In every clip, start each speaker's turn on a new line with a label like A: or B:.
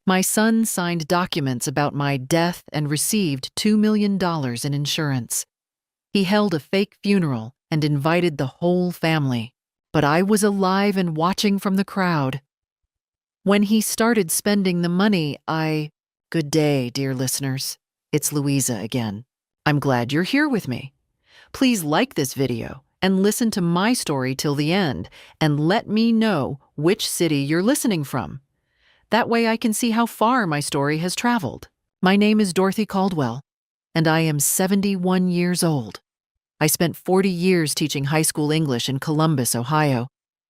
A: My son signed documents about my death and received $2 million in insurance. He held a fake funeral and invited the whole family, but I was alive and watching from the crowd. When he started spending the money, Good day, dear listeners. It's Louisa again. I'm glad you're here with me. Please like this video and listen to my story till the end, and let me know which city you're listening from. That way I can see how far my story has traveled. My name is Dorothy Caldwell, and I am 71 years old. I spent 40 years teaching high school English in Columbus, Ohio,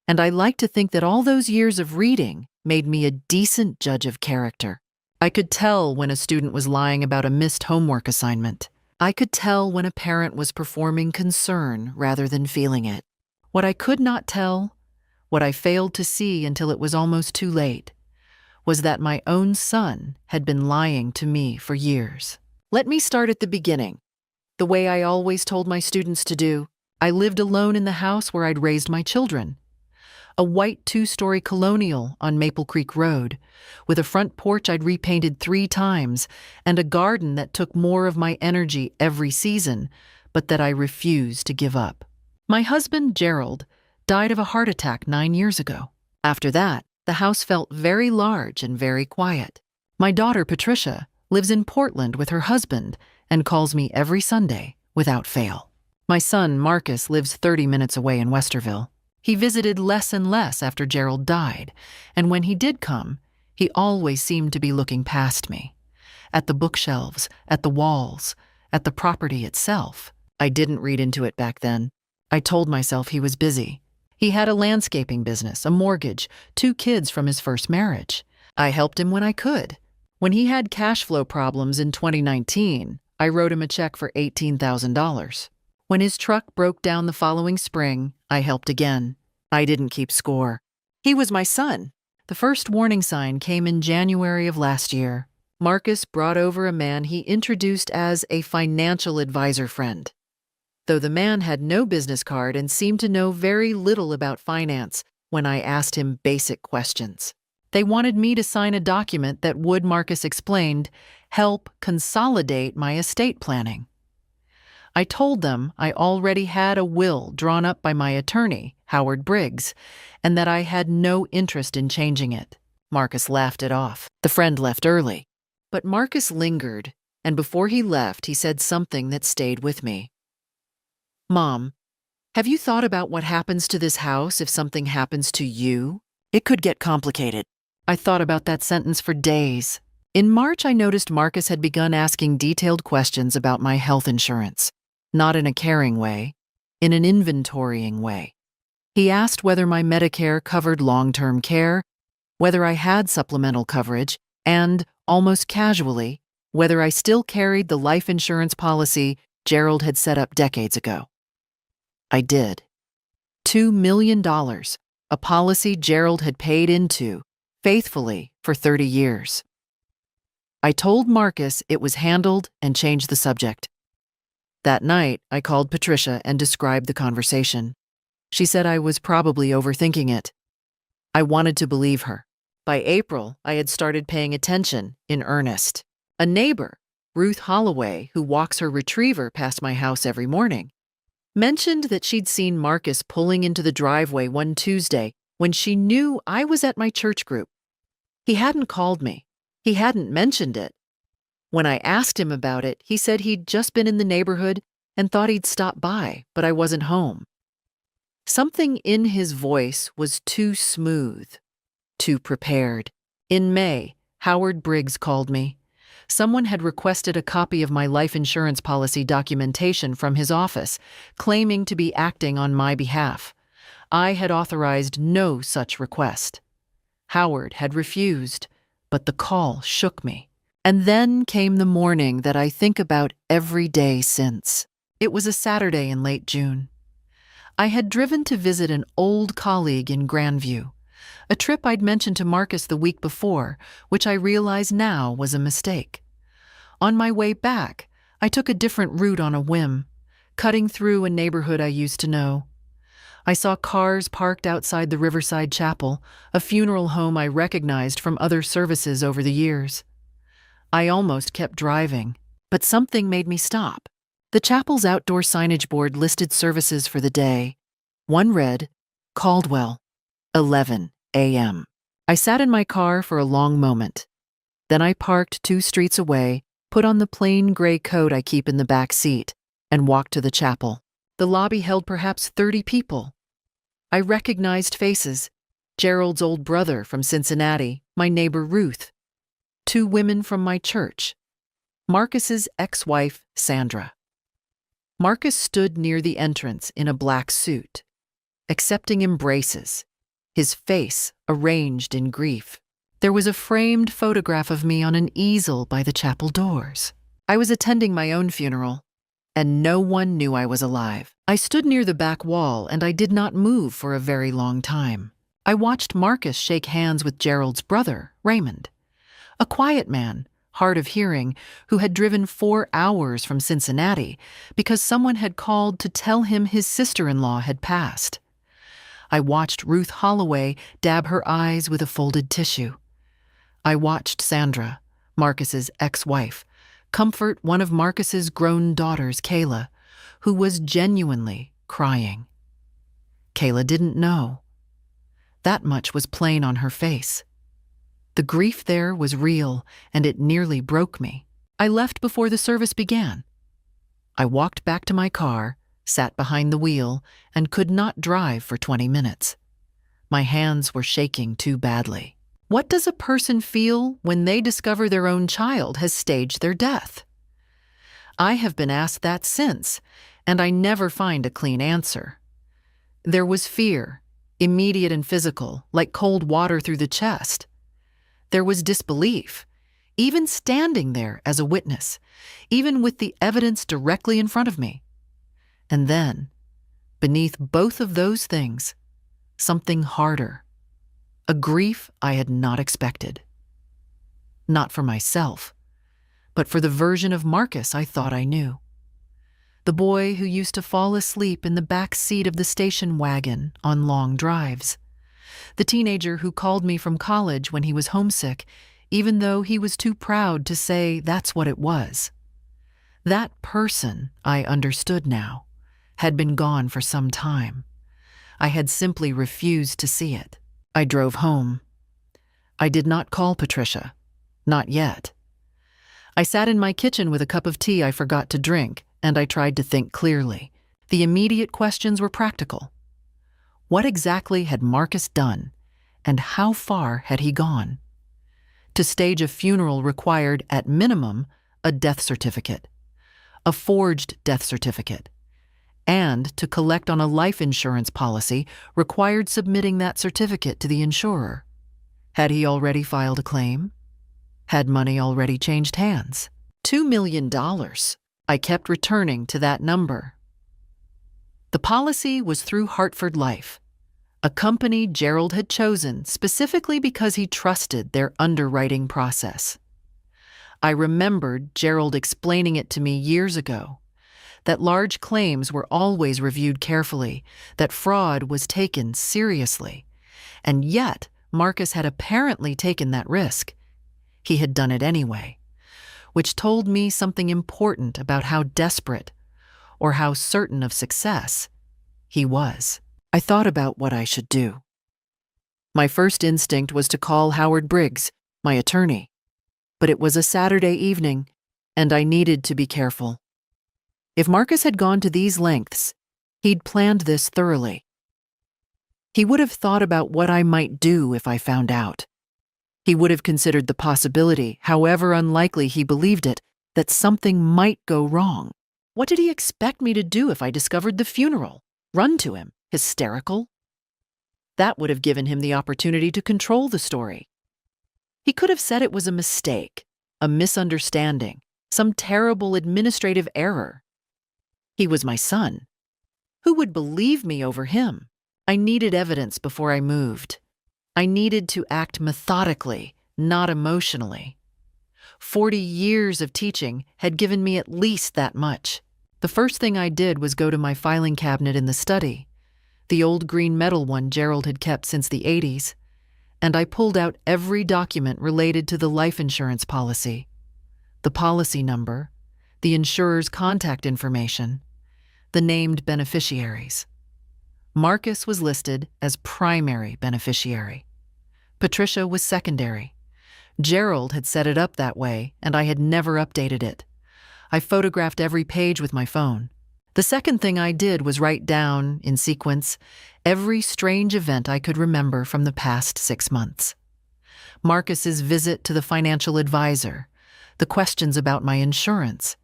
A: and I like to think that all those years of reading made me a decent judge of character. I could tell when a student was lying about a missed homework assignment. I could tell when a parent was performing concern rather than feeling it. What I could not tell, what I failed to see until it was almost too late, was that my own son had been lying to me for years. Let me start at the beginning. The way I always told my students to do. I lived alone in the house where I'd raised my children. A white 2-story colonial on Maple Creek Road, with a front porch I'd repainted 3 times, and a garden that took more of my energy every season, but that I refused to give up. My husband, Gerald, died of a heart attack 9 years ago. After that, the house felt very large and very quiet. My daughter, Patricia, lives in Portland with her husband and calls me every Sunday without fail. My son, Marcus, lives 30 minutes away in Westerville. He visited less and less after Gerald died, and when he did come, he always seemed to be looking past me. At the bookshelves, at the walls, at the property itself. I didn't read into it back then. I told myself he was busy. He had a landscaping business, a mortgage, 2 kids from his first marriage. I helped him when I could. When he had cash flow problems in 2019, I wrote him a check for $18,000. When his truck broke down the following spring, I helped again. I didn't keep score. He was my son. The first warning sign came in January of last year. Marcus brought over a man he introduced as a financial advisor friend. Though the man had no business card and seemed to know very little about finance when I asked him basic questions. They wanted me to sign a document that would, Marcus explained, help consolidate my estate planning. I told them I already had a will drawn up by my attorney, Howard Briggs, and that I had no interest in changing it. Marcus laughed it off. The friend left early. But Marcus lingered, and before he left, he said something that stayed with me. Mom, have you thought about what happens to this house if something happens to you? It could get complicated. I thought about that sentence for days. In March, I noticed Marcus had begun asking detailed questions about my health insurance. Not in a caring way, in an inventorying way. He asked whether my Medicare covered long-term care, whether I had supplemental coverage, and, almost casually, whether I still carried the life insurance policy Gerald had set up decades ago. I did. $2 million, a policy Gerald had paid into, faithfully, for 30 years. I told Marcus it was handled and changed the subject. That night, I called Patricia and described the conversation. She said I was probably overthinking it. I wanted to believe her. By April, I had started paying attention, in earnest. A neighbor, Ruth Holloway, who walks her retriever past my house every morning, mentioned that she'd seen Marcus pulling into the driveway one Tuesday when she knew I was at my church group. He hadn't called me. He hadn't mentioned it. When I asked him about it, he said he'd just been in the neighborhood and thought he'd stop by, but I wasn't home. Something in his voice was too smooth, too prepared. In May, Howard Briggs called me. Someone had requested a copy of my life insurance policy documentation from his office, claiming to be acting on my behalf. I had authorized no such request. Howard had refused, but the call shook me. And then came the morning that I think about every day since. It was a Saturday in late June. I had driven to visit an old colleague in Grandview, a trip I'd mentioned to Marcus the week before, which I realize now was a mistake. On my way back, I took a different route on a whim, cutting through a neighborhood I used to know. I saw cars parked outside the Riverside Chapel, a funeral home I recognized from other services over the years. I almost kept driving, but something made me stop. The chapel's outdoor signage board listed services for the day. One read, Caldwell, 11 a.m. I sat in my car for a long moment. Then I parked 2 streets away, put on the plain gray coat I keep in the back seat, and walked to the chapel. The lobby held perhaps 30 people. I recognized faces: Gerald's old brother from Cincinnati, my neighbor Ruth, 2 women from my church, Marcus's ex-wife, Sandra. Marcus stood near the entrance in a black suit, accepting embraces, his face arranged in grief. There was a framed photograph of me on an easel by the chapel doors. I was attending my own funeral, and no one knew I was alive. I stood near the back wall, and I did not move for a very long time. I watched Marcus shake hands with Gerald's brother, Raymond, a quiet man, hard of hearing, who had driven 4 hours from Cincinnati because someone had called to tell him his sister-in-law had passed. I watched Ruth Holloway dab her eyes with a folded tissue. I watched Sandra, Marcus's ex-wife, comfort one of Marcus's grown daughters, Kayla, who was genuinely crying. Kayla didn't know. That much was plain on her face. The grief there was real, and it nearly broke me. I left before the service began. I walked back to my car, sat behind the wheel, and could not drive for 20 minutes. My hands were shaking too badly. What does a person feel when they discover their own child has staged their death? I have been asked that since, and I never find a clean answer. There was fear, immediate and physical, like cold water through the chest. There was disbelief, even standing there as a witness, even with the evidence directly in front of me. And then, beneath both of those things, something harder, a grief I had not expected. Not for myself, but for the version of Marcus I thought I knew. The boy who used to fall asleep in the back seat of the station wagon on long drives. The teenager who called me from college when he was homesick, even though he was too proud to say that's what it was. That person, I understood now, had been gone for some time. I had simply refused to see it. I drove home. I did not call Patricia. Not yet. I sat in my kitchen with a cup of tea I forgot to drink, and I tried to think clearly. The immediate questions were practical. What exactly had Marcus done, and how far had he gone? To stage a funeral required, at minimum, a death certificate, a forged death certificate, and to collect on a life insurance policy required submitting that certificate to the insurer. Had he already filed a claim? Had money already changed hands? $2 million. I kept returning to that number. The policy was through Hartford Life, a company Gerald had chosen specifically because he trusted their underwriting process. I remembered Gerald explaining it to me years ago, that large claims were always reviewed carefully, that fraud was taken seriously, and yet Marcus had apparently taken that risk. He had done it anyway, which told me something important about how desperate, or how certain of success, he was. I thought about what I should do. My first instinct was to call Howard Briggs, my attorney, but it was a Saturday evening, and I needed to be careful. If Marcus had gone to these lengths, he'd planned this thoroughly. He would have thought about what I might do if I found out. He would have considered the possibility, however unlikely he believed it, that something might go wrong. What did he expect me to do if I discovered the funeral? Run to him, hysterical? That would have given him the opportunity to control the story. He could have said it was a mistake, a misunderstanding, some terrible administrative error. He was my son. Who would believe me over him? I needed evidence before I moved. I needed to act methodically, not emotionally. 40 years of teaching had given me at least that much. The first thing I did was go to my filing cabinet in the study, the old green metal one Gerald had kept since the 80s, and I pulled out every document related to the life insurance policy, the policy number, the insurer's contact information, the named beneficiaries. Marcus was listed as primary beneficiary. Patricia was secondary. Gerald had set it up that way, and I had never updated it. I photographed every page with my phone. The second thing I did was write down, in sequence, every strange event I could remember from the past 6 months. Marcus's visit to the financial advisor, the questions about my insurance,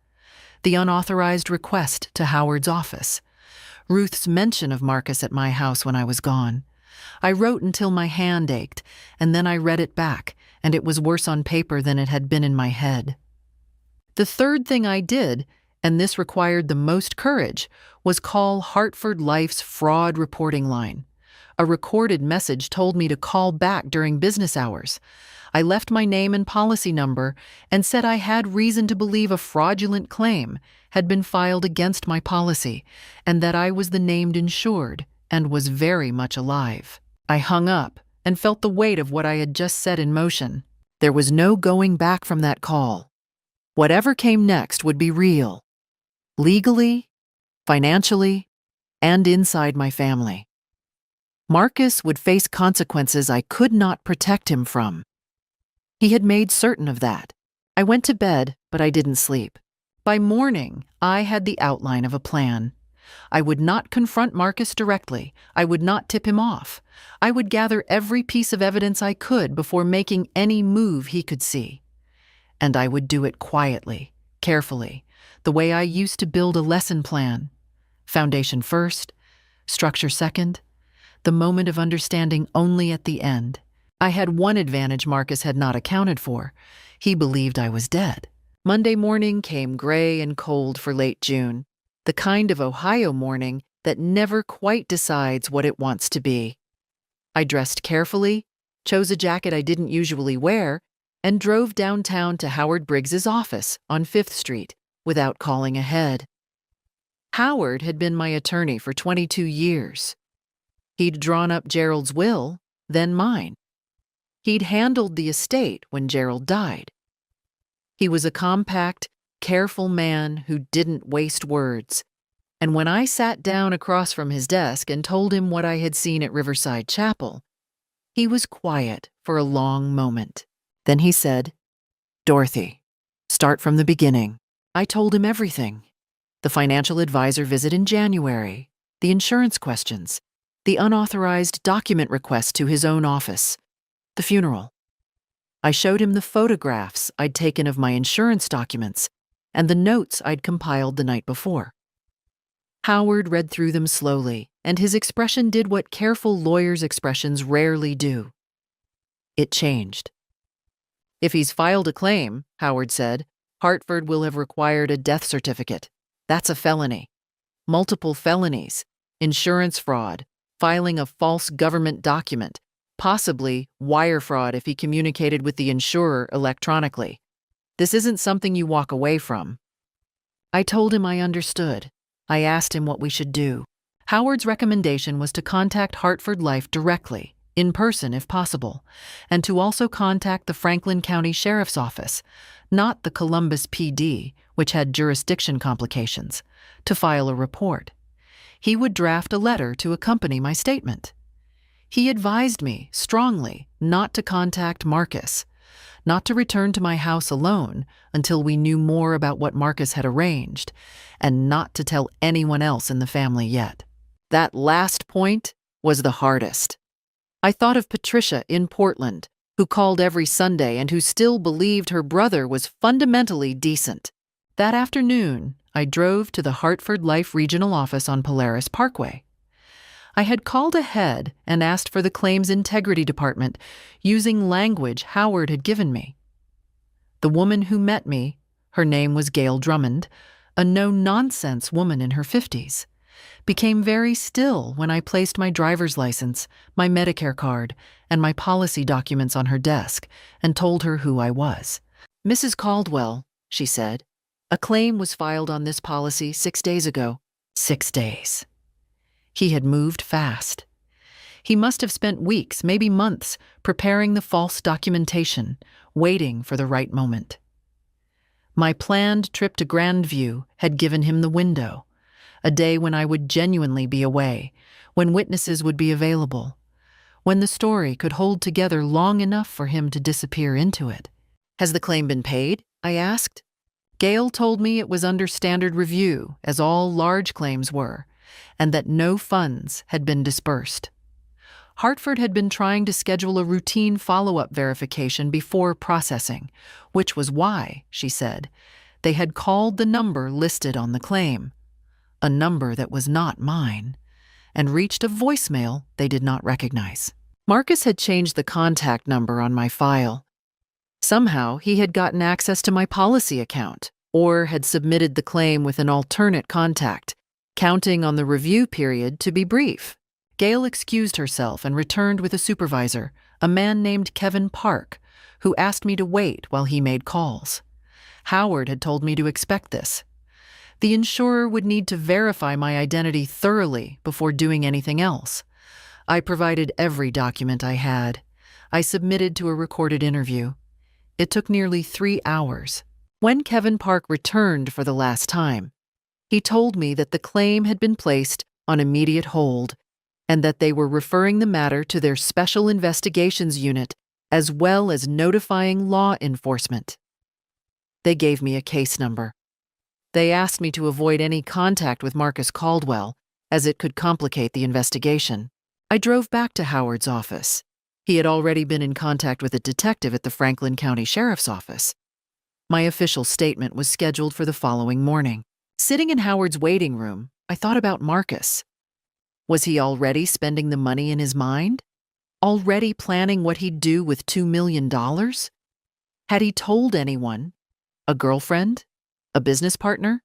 A: the unauthorized request to Howard's office, Ruth's mention of Marcus at my house when I was gone. I wrote until my hand ached, and then I read it back, and it was worse on paper than it had been in my head. The third thing I did, and this required the most courage, was call Hartford Life's fraud reporting line. A recorded message told me to call back during business hours. I left my name and policy number and said I had reason to believe a fraudulent claim had been filed against my policy and that I was the named insured and was very much alive. I hung up and felt the weight of what I had just set in motion. There was no going back from that call. Whatever came next would be real. Legally, financially, and inside my family. Marcus would face consequences I could not protect him from. He had made certain of that. I went to bed, but I didn't sleep. By morning, I had the outline of a plan. I would not confront Marcus directly. I would not tip him off. I would gather every piece of evidence I could before making any move he could see. And I would do it quietly, carefully, the way I used to build a lesson plan. Foundation first, structure second, the moment of understanding only at the end. I had one advantage Marcus had not accounted for. He believed I was dead. Monday morning came gray and cold for late June, the kind of Ohio morning that never quite decides what it wants to be. I dressed carefully, chose a jacket I didn't usually wear, and drove downtown to Howard Briggs's office on 5th Street without calling ahead. Howard had been my attorney for 22 years. He'd drawn up Gerald's will, then mine. He'd handled the estate when Gerald died. He was a compact, careful man who didn't waste words, and when I sat down across from his desk and told him what I had seen at Riverside Chapel, he was quiet for a long moment. Then he said, "Dorothy, start from the beginning." I told him everything. The financial advisor visit in January, the insurance questions, the unauthorized document request to his own office, the funeral. I showed him the photographs I'd taken of my insurance documents and the notes I'd compiled the night before. Howard read through them slowly, and his expression did what careful lawyers' expressions rarely do. It changed. "If he's filed a claim," Howard said, "Hartford will have required a death certificate. That's a felony. Multiple felonies, insurance fraud, filing a false government document, possibly wire fraud if he communicated with the insurer electronically. This isn't something you walk away from." I told him I understood. I asked him what we should do. Howard's recommendation was to contact Hartford Life directly, in person if possible, and to also contact the Franklin County Sheriff's Office, not the Columbus PD, which had jurisdiction complications, to file a report. He would draft a letter to accompany my statement. He advised me strongly not to contact Marcus, not to return to my house alone until we knew more about what Marcus had arranged, and not to tell anyone else in the family yet. That last point was the hardest. I thought of Patricia in Portland, who called every Sunday and who still believed her brother was fundamentally decent. That afternoon, I drove to the Hartford Life Regional Office on Polaris Parkway. I had called ahead and asked for the Claims Integrity Department, using language Howard had given me. The woman who met me, her name was Gail Drummond, a no-nonsense woman in her 50s, became very still when I placed my driver's license, my Medicare card, and my policy documents on her desk and told her who I was. "Mrs. Caldwell," she said, "a claim was filed on this policy 6 days ago." 6 days. He had moved fast. He must have spent weeks, maybe months, preparing the false documentation, waiting for the right moment. My planned trip to Grandview had given him the window, a day when I would genuinely be away, when witnesses would be available, when the story could hold together long enough for him to disappear into it. "Has the claim been paid?" I asked. Gail told me it was under standard review, as all large claims were, and that no funds had been disbursed. Hartford had been trying to schedule a routine follow-up verification before processing, which was why, she said, they had called the number listed on the claim, a number that was not mine, and reached a voicemail they did not recognize. Marcus had changed the contact number on my file. Somehow, he had gotten access to my policy account, or had submitted the claim with an alternate contact, counting on the review period to be brief. Gail excused herself and returned with a supervisor, a man named Kevin Park, who asked me to wait while he made calls. Howard had told me to expect this. The insurer would need to verify my identity thoroughly before doing anything else. I provided every document I had. I submitted to a recorded interview. It took nearly 3 hours. When Kevin Park returned for the last time, he told me that the claim had been placed on immediate hold and that they were referring the matter to their Special Investigations Unit as well as notifying law enforcement. They gave me a case number. They asked me to avoid any contact with Marcus Caldwell, as it could complicate the investigation. I drove back to Howard's office. He had already been in contact with a detective at the Franklin County Sheriff's Office. My official statement was scheduled for the following morning. Sitting in Howard's waiting room, I thought about Marcus. Was he already spending the money in his mind? Already planning what he'd do with $2 million? Had he told anyone? A girlfriend? A business partner?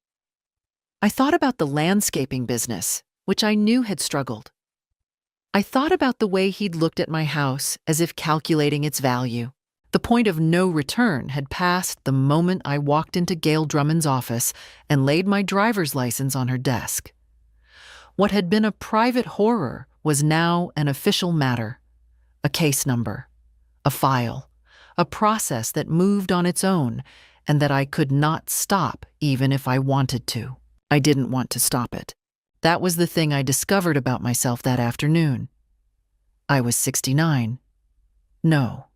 A: I thought about the landscaping business, which I knew had struggled. I thought about the way he'd looked at my house as if calculating its value. The point of no return had passed the moment I walked into Gail Drummond's office and laid my driver's license on her desk. What had been a private horror was now an official matter, a case number, a file, a process that moved on its own and that I could not stop even if I wanted to. I didn't want to stop it. That was the thing I discovered about myself that afternoon. I was 69. No,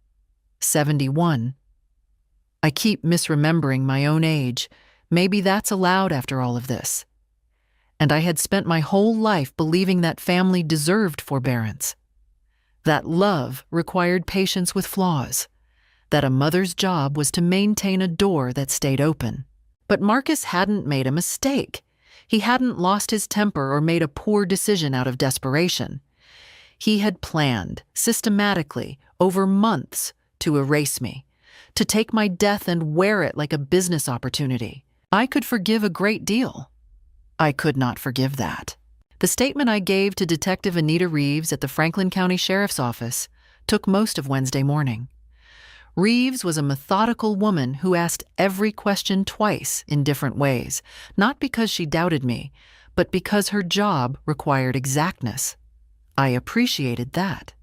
A: 71. I keep misremembering my own age. Maybe that's allowed after all of this. And I had spent my whole life believing that family deserved forbearance, that love required patience with flaws, that a mother's job was to maintain a door that stayed open. But Marcus hadn't made a mistake. He hadn't lost his temper or made a poor decision out of desperation. He had planned, systematically, over months, to erase me, to take my death and wear it like a business opportunity. I could forgive a great deal. I could not forgive that. The statement I gave to Detective Anita Reeves at the Franklin County Sheriff's Office took most of Wednesday morning. Reeves was a methodical woman who asked every question twice in different ways, not because she doubted me, but because her job required exactness. I appreciated that.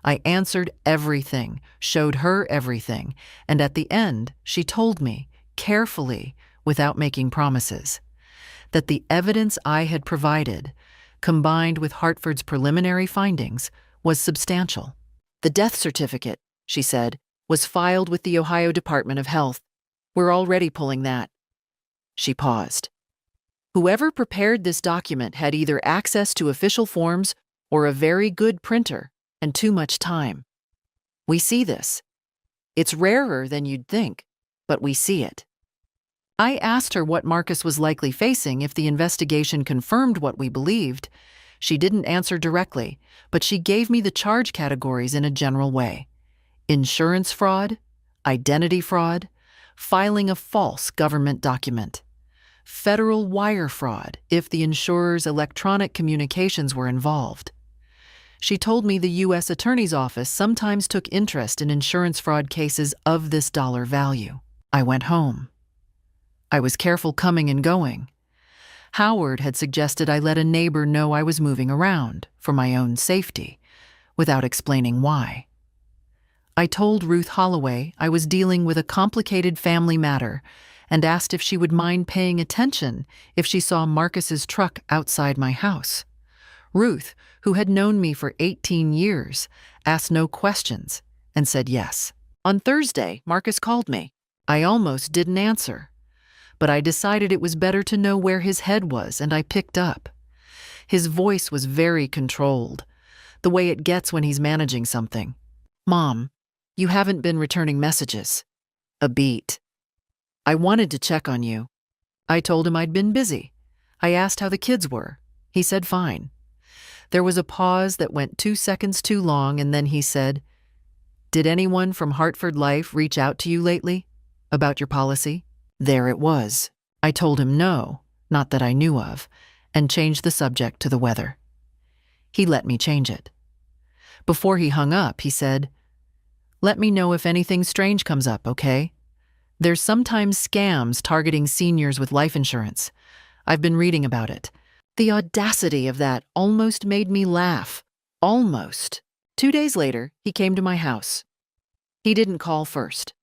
A: I answered everything, showed her everything, and at the end, she told me, carefully, without making promises, that the evidence I had provided, combined with Hartford's preliminary findings, was substantial. The death certificate, she said, was filed with the Ohio Department of Health. We're already pulling that. She paused. Whoever prepared this document had either access to official forms or a very good printer and too much time. We see this. It's rarer than you'd think, but we see it. I asked her what Marcus was likely facing if the investigation confirmed what we believed. She didn't answer directly, but she gave me the charge categories in a general way. Insurance fraud, identity fraud, filing a false government document, federal wire fraud if the insurer's electronic communications were involved. She told me the U.S. Attorney's Office sometimes took interest in insurance fraud cases of this dollar value. I went home. I was careful coming and going. Howard had suggested I let a neighbor know I was moving around for my own safety, without explaining why. I told Ruth Holloway I was dealing with a complicated family matter and asked if she would mind paying attention if she saw Marcus's truck outside my house. Ruth, who had known me for 18 years, asked no questions and said yes. On Thursday, Marcus called me. I almost didn't answer, but I decided it was better to know where his head was, and I picked up. His voice was very controlled, the way it gets when he's managing something. "Mom, you haven't been returning messages." A beat. "I wanted to check on you." I told him I'd been busy. I asked how the kids were. He said fine. There was a pause that went 2 seconds too long, and then he said, "Did anyone from Hartford Life reach out to you lately about your policy?" There it was. I told him no, not that I knew of, and changed the subject to the weather. He let me change it. Before he hung up, he said, "Let me know if anything strange comes up, okay? There's sometimes scams targeting seniors with life insurance. I've been reading about it." The audacity of that almost made me laugh. Almost. 2 days later, he came to my house. He didn't call first.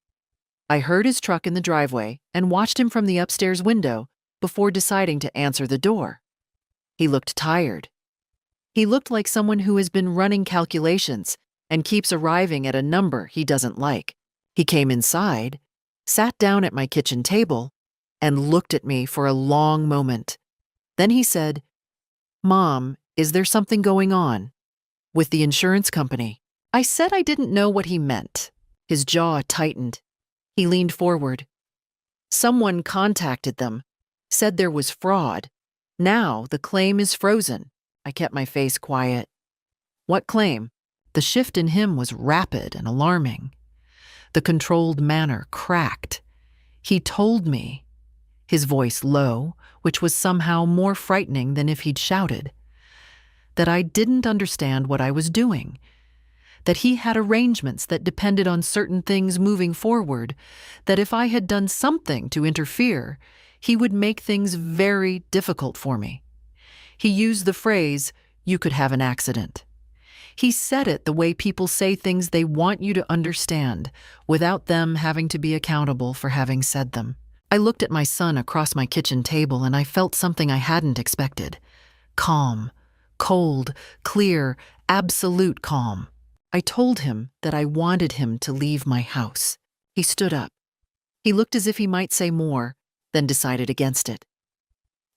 A: I heard his truck in the driveway and watched him from the upstairs window before deciding to answer the door. He looked tired. He looked like someone who has been running calculations and keeps arriving at a number he doesn't like. He came inside, sat down at my kitchen table, and looked at me for a long moment. Then he said, "Mom, is there something going on with the insurance company?" I said I didn't know what he meant. His jaw tightened. He leaned forward. "Someone contacted them, said there was fraud. Now the claim is frozen." I kept my face quiet. "What claim?" The shift in him was rapid and alarming. The controlled manner cracked. He told me, his voice low, which was somehow more frightening than if he'd shouted, that I didn't understand what I was doing, that he had arrangements that depended on certain things moving forward, that if I had done something to interfere, he would make things very difficult for me. He used the phrase, "You could have an accident." He said it the way people say things they want you to understand, without them having to be accountable for having said them. I looked at my son across my kitchen table and I felt something I hadn't expected. Calm, cold, clear, absolute calm. I told him that I wanted him to leave my house. He stood up. He looked as if he might say more, then decided against it.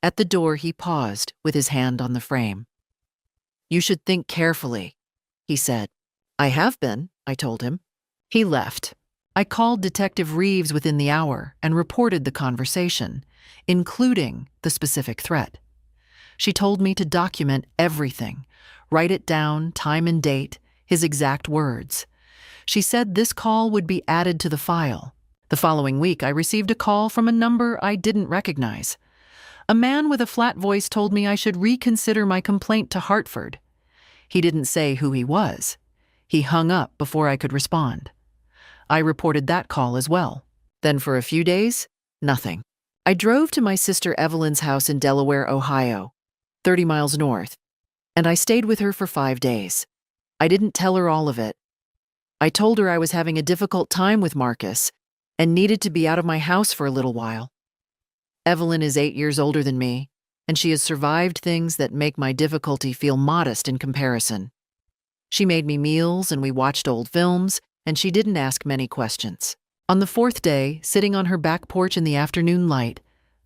A: At the door, he paused with his hand on the frame. "You should think carefully," he said. "I have been," I told him. He left. I called Detective Reeves within the hour and reported the conversation, including the specific threat. She told me to document everything, write it down, time and date, his exact words. She said this call would be added to the file. The following week, I received a call from a number I didn't recognize. A man with a flat voice told me I should reconsider my complaint to Hartford. He didn't say who he was. He hung up before I could respond. I reported that call as well. Then for a few days, nothing. I drove to my sister Evelyn's house in Delaware, Ohio, 30 miles north, and I stayed with her for 5 days. I didn't tell her all of it. I told her I was having a difficult time with Marcus and needed to be out of my house for a little while. Evelyn is 8 years older than me, and she has survived things that make my difficulty feel modest in comparison. She made me meals and we watched old films, and she didn't ask many questions. On the 4th day, sitting on her back porch in the afternoon light,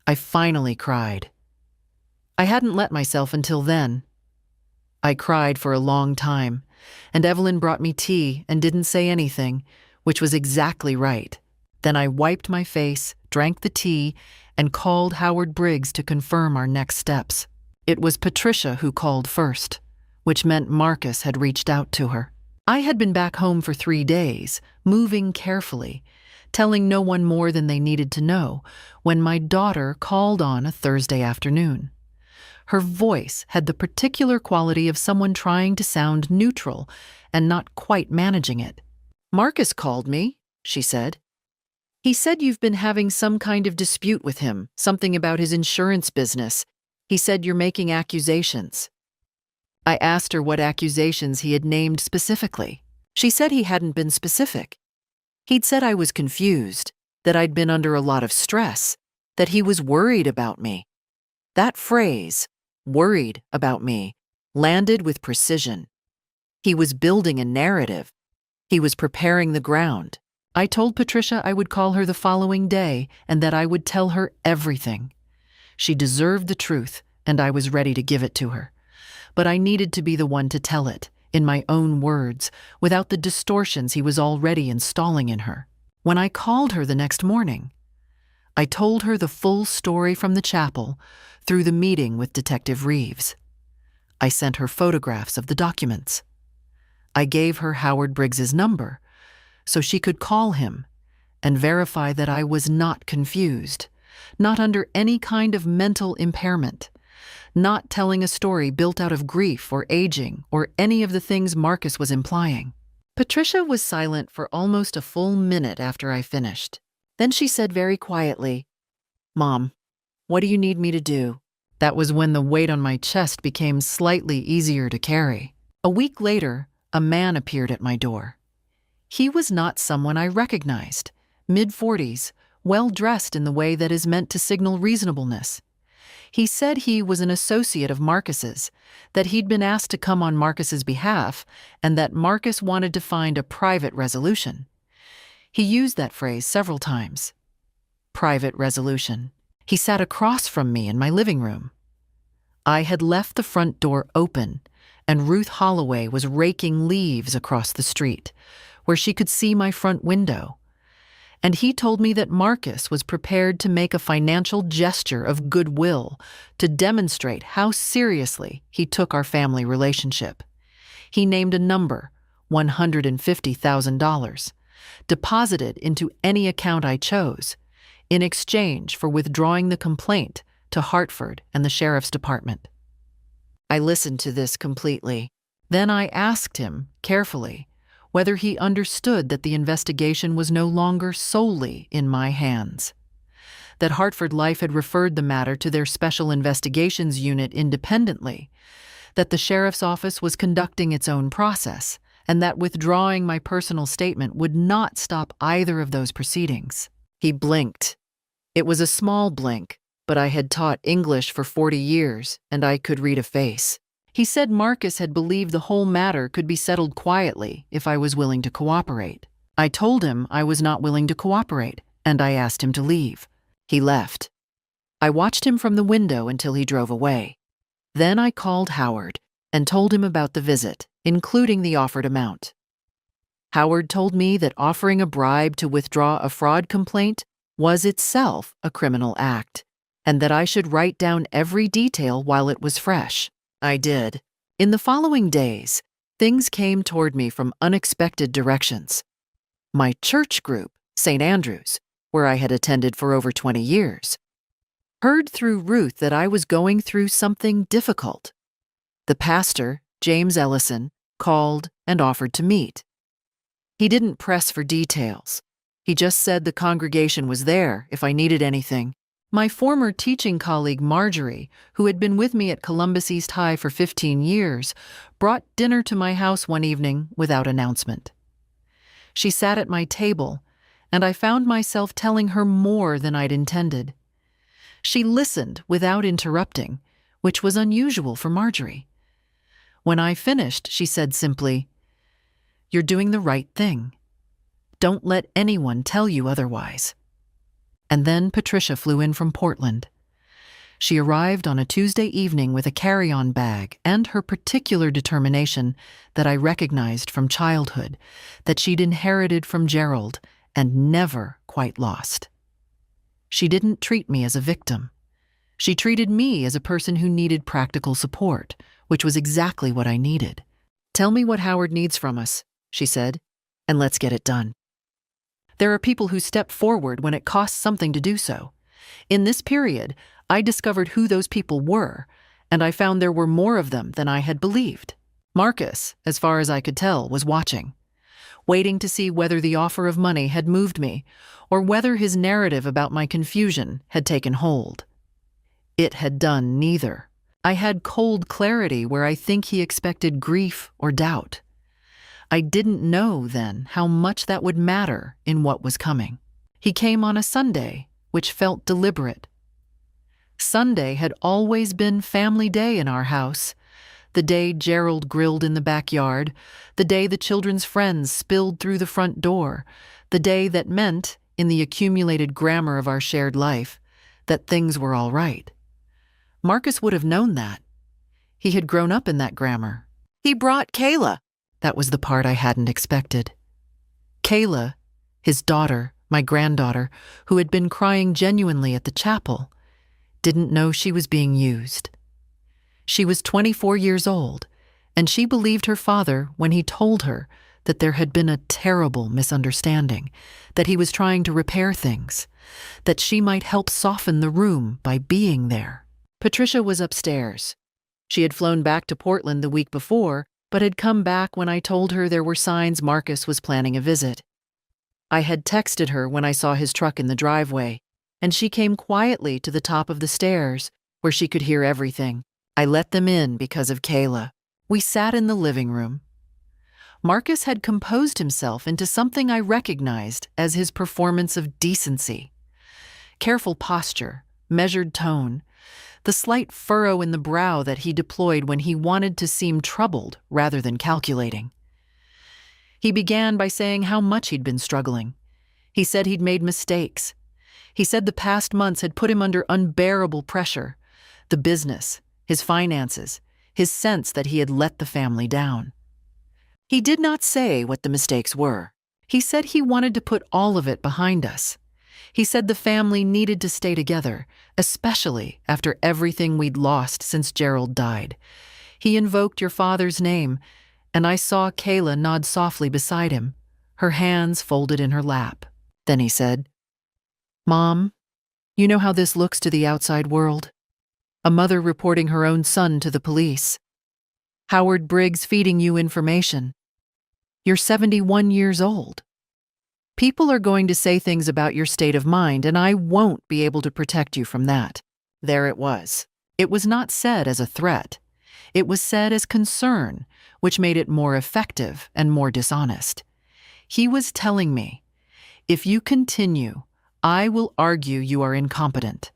A: I finally cried. I hadn't let myself until then. I cried for a long time, and Evelyn brought me tea and didn't say anything, which was exactly right. Then I wiped my face, drank the tea, and called Howard Briggs to confirm our next steps. It was Patricia who called first, which meant Marcus had reached out to her. I had been back home for 3 days, moving carefully, telling no one more than they needed to know, when my daughter called on a Thursday afternoon. Her voice had the particular quality of someone trying to sound neutral and not quite managing it. "Marcus called me," she said. "He said you've been having some kind of dispute with him, something about his insurance business. He said, "You're making accusations." I asked her what accusations he had named specifically. She said he hadn't been specific. He'd said I was confused, that I'd been under a lot of stress, that he was worried about me. That phrase, "worried about me," landed with precision. He was building a narrative. He was preparing the ground. I told Patricia I would call her the following day and that I would tell her everything. She deserved the truth, and I was ready to give it to her. But I needed to be the one to tell it, in my own words, without the distortions he was already installing in her. When I called her the next morning, I told her the full story from the chapel through the meeting with Detective Reeves. I sent her photographs of the documents. I gave her Howard Briggs's number so she could call him and verify that I was not confused, not under any kind of mental impairment, not telling a story built out of grief or aging or any of the things Marcus was implying. Patricia was silent for almost a full minute after I finished. Then she said very quietly, "Mom, what do you need me to do?" That was when the weight on my chest became slightly easier to carry. A week later, a man appeared at my door. He was not someone I recognized, mid-40s, well-dressed in the way that is meant to signal reasonableness. He said he was an associate of Marcus's, that he'd been asked to come on Marcus's behalf, and that Marcus wanted to find a private resolution. He used that phrase several times. Private resolution. He sat across from me in my living room. I had left the front door open, and Ruth Holloway was raking leaves across the street, where she could see my front window. And he told me that Marcus was prepared to make a financial gesture of goodwill to demonstrate how seriously he took our family relationship. He named a number, $150,000, deposited into any account I chose, in exchange for withdrawing the complaint to Hartford and the Sheriff's Department. I listened to this completely. Then I asked him, carefully, whether he understood that the investigation was no longer solely in my hands, that Hartford Life had referred the matter to their Special Investigations Unit independently, that the Sheriff's Office was conducting its own process, and that withdrawing my personal statement would not stop either of those proceedings. He blinked. It was a small blink, but I had taught English for 40 years, and I could read a face. He said Marcus had believed the whole matter could be settled quietly if I was willing to cooperate. I told him I was not willing to cooperate, and I asked him to leave. He left. I watched him from the window until he drove away. Then I called Howard and told him about the visit, including the offered amount. Howard told me that offering a bribe to withdraw a fraud complaint was itself a criminal act, and that I should write down every detail while it was fresh. I did. In the following days, things came toward me from unexpected directions. My church group, St. Andrew's, where I had attended for over 20 years, heard through Ruth that I was going through something difficult. The pastor, James Ellison, called and offered to meet. He didn't press for details. He just said the congregation was there if I needed anything. My former teaching colleague Marjorie, who had been with me at Columbus East High for 15 years, brought dinner to my house one evening without announcement. She sat at my table, and I found myself telling her more than I'd intended. She listened without interrupting, which was unusual for Marjorie. When I finished, she said simply, "You're doing the right thing. Don't let anyone tell you otherwise." And then Patricia flew in from Portland. She arrived on a Tuesday evening with a carry-on bag and her particular determination that I recognized from childhood, that she'd inherited from Gerald and never quite lost. She didn't treat me as a victim. She treated me as a person who needed practical support, which was exactly what I needed. "Tell me what Howard needs from us," she said, "and let's get it done. There are people who step forward when it costs something to do so. In this period, I discovered who those people were, and I found there were more of them than I had believed. Marcus, as far as I could tell, was watching, waiting to see whether the offer of money had moved me, or whether his narrative about my confusion had taken hold. It had done neither. I had cold clarity where I think he expected grief or doubt. I didn't know then how much that would matter in what was coming. He came on a Sunday, which felt deliberate. Sunday had always been family day in our house. The day Gerald grilled in the backyard, the day the children's friends spilled through the front door, the day that meant, in the accumulated grammar of our shared life, that things were all right. Marcus would have known that. He had grown up in that grammar. He brought Kayla. That was the part I hadn't expected. Kayla, his daughter, my granddaughter, who had been crying genuinely at the chapel, didn't know she was being used. She was 24 years old, and she believed her father when he told her that there had been a terrible misunderstanding, that he was trying to repair things, that she might help soften the room by being there. Patricia was upstairs. She had flown back to Portland the week before, but had come back when I told her there were signs Marcus was planning a visit. I had texted her when I saw his truck in the driveway, and she came quietly to the top of the stairs, where she could hear everything. I let them in because of Kayla. We sat in the living room. Marcus had composed himself into something I recognized as his performance of decency. Careful posture, measured tone, the slight furrow in the brow that he deployed when he wanted to seem troubled rather than calculating. He began by saying how much he'd been struggling. He said he'd made mistakes. He said the past months had put him under unbearable pressure. The business, his finances, his sense that he had let the family down. He did not say what the mistakes were. He said he wanted to put all of it behind us. He said the family needed to stay together, especially after everything we'd lost since Gerald died. He invoked your father's name, and I saw Kayla nod softly beside him, her hands folded in her lap. Then he said, "Mom, you know how this looks to the outside world? A mother reporting her own son to the police. Howard Briggs feeding you information. You're 71 years old. People are going to say things about your state of mind, and I won't be able to protect you from that." There it was. It was not said as a threat. It was said as concern, which made it more effective and more dishonest. He was telling me, if you continue, I will argue you are incompetent.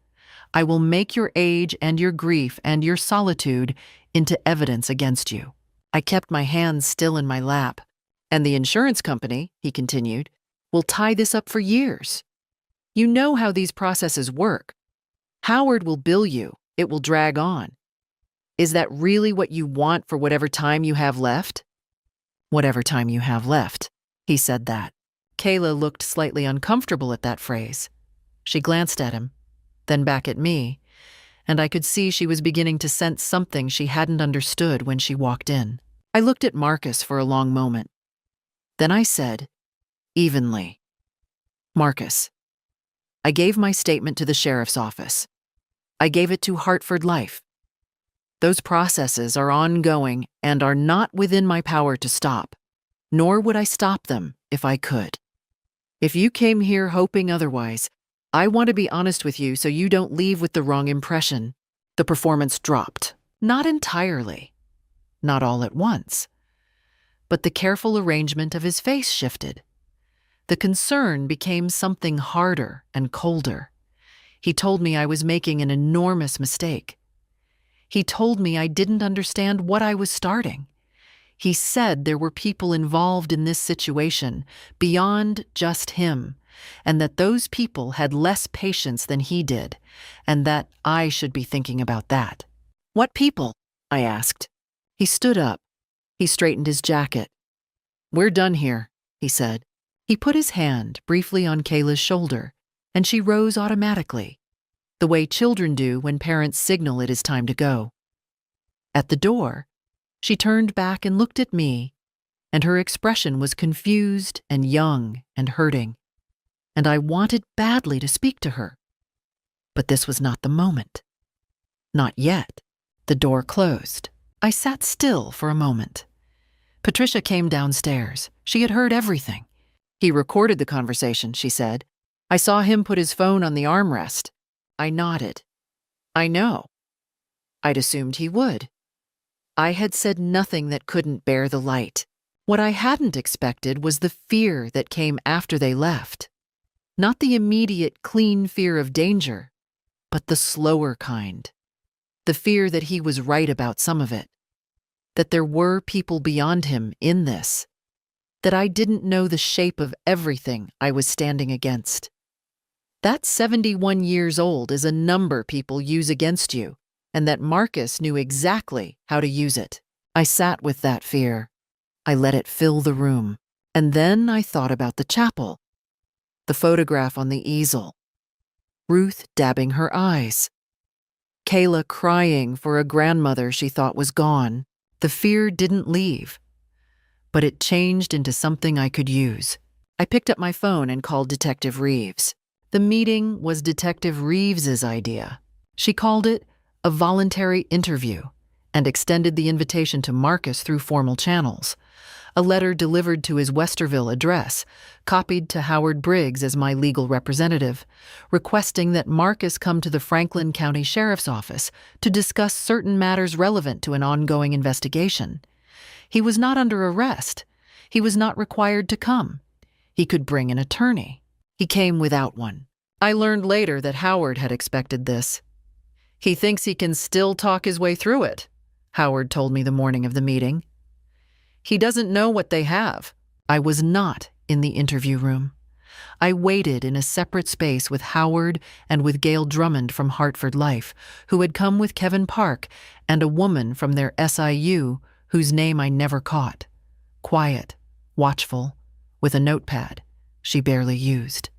A: I will make your age and your grief and your solitude into evidence against you. I kept my hands still in my lap. And the insurance company, he continued, will tie this up for years. You know how these processes work. Howard will bill you. It will drag on. Is that really what you want for whatever time you have left? Whatever time you have left. He said that. Kayla looked slightly uncomfortable at that phrase. She glanced at him, then back at me, and I could see she was beginning to sense something she hadn't understood when she walked in. I looked at Marcus for a long moment. Then I said, evenly, "Marcus, I gave my statement to the sheriff's office. I gave it to Hartford Life. Those processes are ongoing and are not within my power to stop, nor would I stop them if I could. If you came here hoping otherwise, I want to be honest with you so you don't leave with the wrong impression." The performance dropped. Not entirely. Not all at once. But the careful arrangement of his face shifted. The concern became something harder and colder. He told me I was making an enormous mistake. He told me I didn't understand what I was starting. He said there were people involved in this situation beyond just him, and that those people had less patience than he did, and that I should be thinking about that. "What people?" I asked. He stood up. He straightened his jacket. "We're done here," he said. He put his hand briefly on Kayla's shoulder, and she rose automatically, the way children do when parents signal it is time to go. At the door, she turned back and looked at me, and her expression was confused and young and hurting, and I wanted badly to speak to her. But this was not the moment. Not yet. The door closed. I sat still for a moment. Patricia came downstairs. She had heard everything. "He recorded the conversation," she said. "I saw him put his phone on the armrest." I nodded. I know. I'd assumed he would. I had said nothing that couldn't bear the light. What I hadn't expected was the fear that came after they left. Not the immediate, clean fear of danger, but the slower kind. The fear that he was right about some of it. That there were people beyond him in this. That I didn't know the shape of everything I was standing against. That 71 years old is a number people use against you, and that Marcus knew exactly how to use it. I sat with that fear. I let it fill the room. And then I thought about the chapel. The photograph on the easel. Ruth dabbing her eyes. Kayla crying for a grandmother she thought was gone. The fear didn't leave, but it changed into something I could use. I picked up my phone and called Detective Reeves. The meeting was Detective Reeves's idea. She called it a voluntary interview and extended the invitation to Marcus through formal channels. A letter delivered to his Westerville address, copied to Howard Briggs as my legal representative, requesting that Marcus come to the Franklin County Sheriff's Office to discuss certain matters relevant to an ongoing investigation. He was not under arrest. He was not required to come. He could bring an attorney. He came without one. I learned later that Howard had expected this. He thinks he can still talk his way through it, Howard told me the morning of the meeting. He doesn't know what they have. I was not in the interview room. I waited in a separate space with Howard and with Gail Drummond from Hartford Life, who had come with Kevin Park, and a woman from their SIU whose name I never caught. Quiet, watchful, with a notepad she barely used.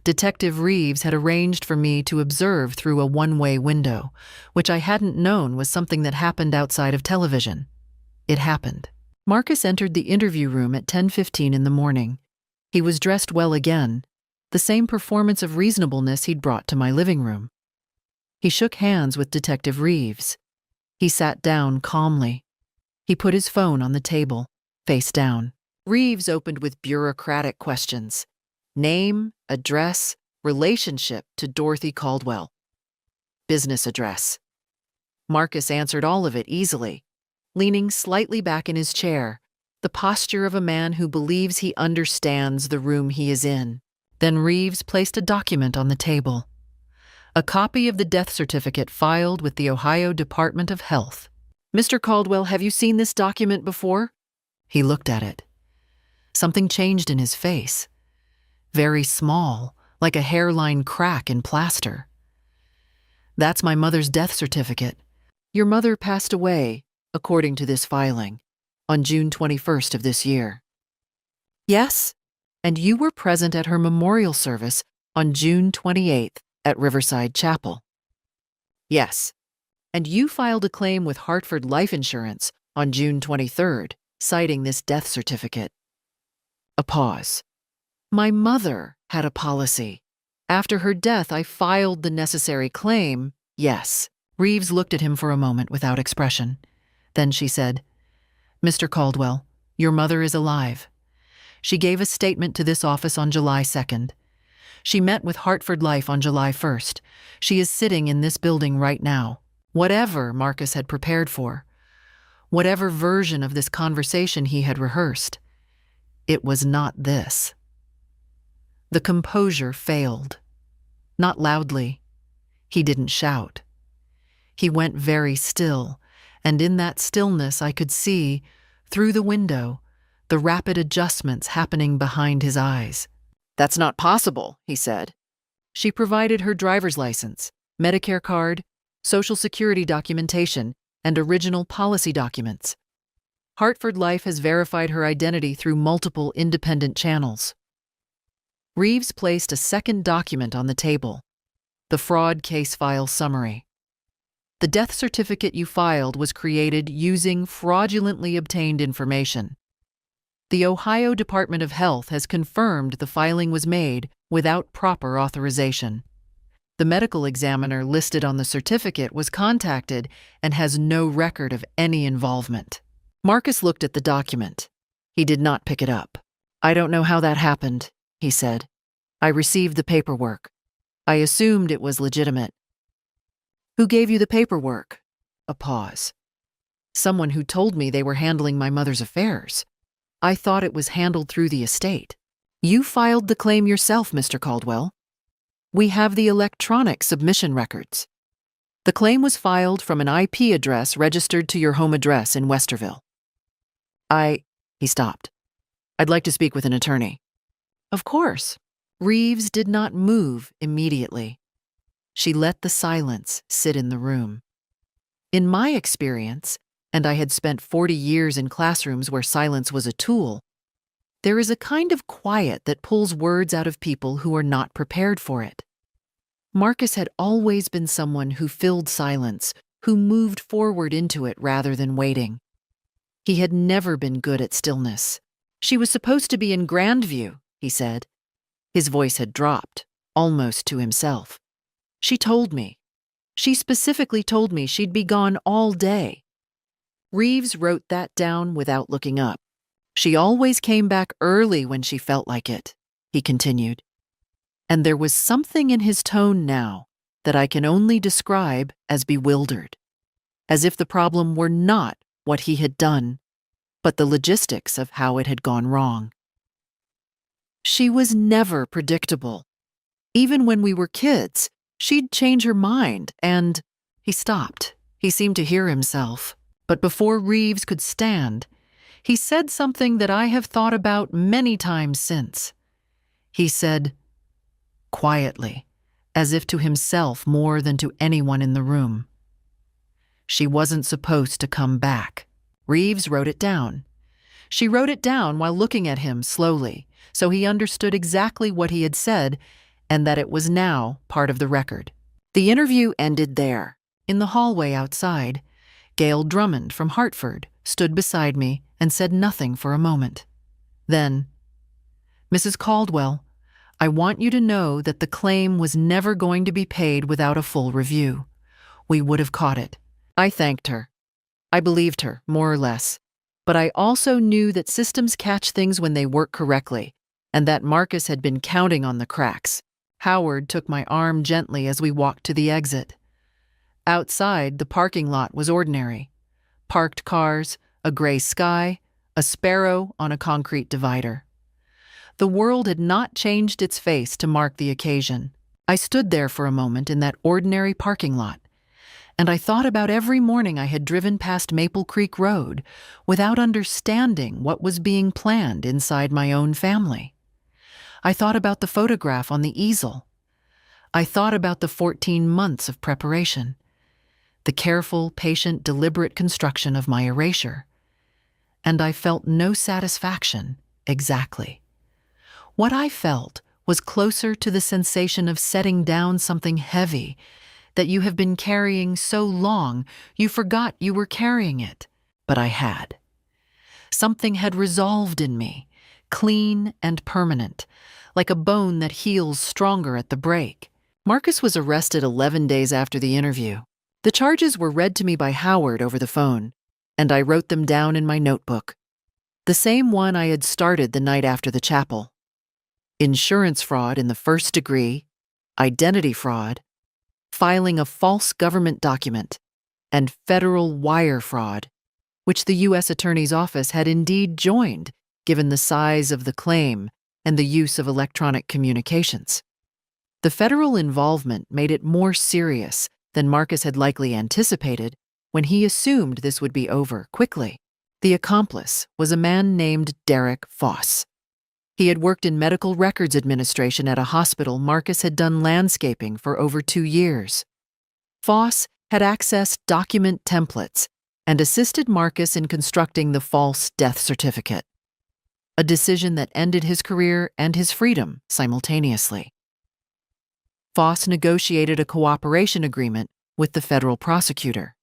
A: Detective Reeves had arranged for me to observe through a one-way window, which I hadn't known was something that happened outside of television. It happened. Marcus entered the interview room at 10:15 in the morning. He was dressed well again, the same performance of reasonableness he'd brought to my living room. He shook hands with Detective Reeves. He sat down calmly. He put his phone on the table, face down. Reeves opened with bureaucratic questions. Name, address, relationship to Dorothy Caldwell. Business address. Marcus answered all of it easily, leaning slightly back in his chair, the posture of a man who believes he understands the room he is in. Then Reeves placed a document on the table. A copy of the death certificate filed with the Ohio Department of Health. Mr. Caldwell, have you seen this document before? He looked at it. Something changed in his face. Very small, like a hairline crack in plaster. That's my mother's death certificate. Your mother passed away, according to this filing, on June 21st of this year. Yes, and you were present at her memorial service on June 28th at Riverside Chapel. Yes, and you filed a claim with Hartford Life Insurance on June 23rd, citing this death certificate. A pause. My mother had a policy. After her death, I filed the necessary claim, yes. Reeves looked at him for a moment without expression. Then she said, Mr. Caldwell, your mother is alive. She gave a statement to this office on July 2nd. She met with Hartford Life on July 1st. She is sitting in this building right now. Whatever Marcus had prepared for, whatever version of this conversation he had rehearsed, it was not this. The composure failed. Not loudly. He didn't shout. He went very still, and in that stillness I could see, through the window, the rapid adjustments happening behind his eyes. That's not possible, he said. She provided her driver's license, Medicare card, Social Security documentation, and original policy documents. Hartford Life has verified her identity through multiple independent channels. Reeves placed a second document on the table, the fraud case file summary. The death certificate you filed was created using fraudulently obtained information. The Ohio Department of Health has confirmed the filing was made without proper authorization. The medical examiner listed on the certificate was contacted and has no record of any involvement. Marcus looked at the document. He did not pick it up. I don't know how that happened, he said. I received the paperwork. I assumed it was legitimate. Who gave you the paperwork? A pause. Someone who told me they were handling my mother's affairs. I thought it was handled through the estate. You filed the claim yourself, Mr. Caldwell. We have the electronic submission records. The claim was filed from an IP address registered to your home address in Westerville. He stopped. I'd like to speak with an attorney. Of course. Reeves did not move immediately. She let the silence sit in the room. In my experience, and I had spent 40 years in classrooms where silence was a tool, there is a kind of quiet that pulls words out of people who are not prepared for it. Marcus had always been someone who filled silence, who moved forward into it rather than waiting. He had never been good at stillness. She was supposed to be in Grandview, he said. His voice had dropped, almost to himself. She told me. She specifically told me she'd be gone all day. Reeves wrote that down without looking up. She always came back early when she felt like it, he continued. And there was something in his tone now that I can only describe as bewildered, as if the problem were not what he had done, but the logistics of how it had gone wrong. She was never predictable. Even when we were kids, she'd change her mind and… He stopped. He seemed to hear himself. But before Reeves could stand, he said something that I have thought about many times since. He said, quietly, as if to himself more than to anyone in the room, she wasn't supposed to come back. Reeves wrote it down. She wrote it down while looking at him slowly, so he understood exactly what he had said and that it was now part of the record. The interview ended there. In the hallway outside, Gail Drummond from Hartford stood beside me and said nothing for a moment. Then, Mrs. Caldwell, I want you to know that the claim was never going to be paid without a full review. We would have caught it. I thanked her. I believed her, more or less. But I also knew that systems catch things when they work correctly, and that Marcus had been counting on the cracks. Howard took my arm gently as we walked to the exit. Outside, the parking lot was ordinary. Parked cars, a gray sky, a sparrow on a concrete divider. The world had not changed its face to mark the occasion. I stood there for a moment in that ordinary parking lot, and I thought about every morning I had driven past Maple Creek Road without understanding what was being planned inside my own family. I thought about the photograph on the easel. I thought about the 14 months of preparation, the careful, patient, deliberate construction of my erasure. And I felt no satisfaction, exactly. What I felt was closer to the sensation of setting down something heavy that you have been carrying so long you forgot you were carrying it, but I had. Something had resolved in me, clean and permanent, like a bone that heals stronger at the break. Marcus was arrested 11 days after the interview. The charges were read to me by Howard over the phone, and I wrote them down in my notebook. The same one I had started the night after the chapel. Insurance fraud in the first degree, identity fraud, filing a false government document, and federal wire fraud, which the U.S. Attorney's Office had indeed joined, given the size of the claim and the use of electronic communications. The federal involvement made it more serious than Marcus had likely anticipated when he assumed this would be over quickly. The accomplice was a man named Derek Foss. He had worked in medical records administration at a hospital Marcus had done landscaping for over 2 years. Foss had accessed document templates and assisted Marcus in constructing the false death certificate, a decision that ended his career and his freedom simultaneously. Foss negotiated a cooperation agreement with the federal prosecutor,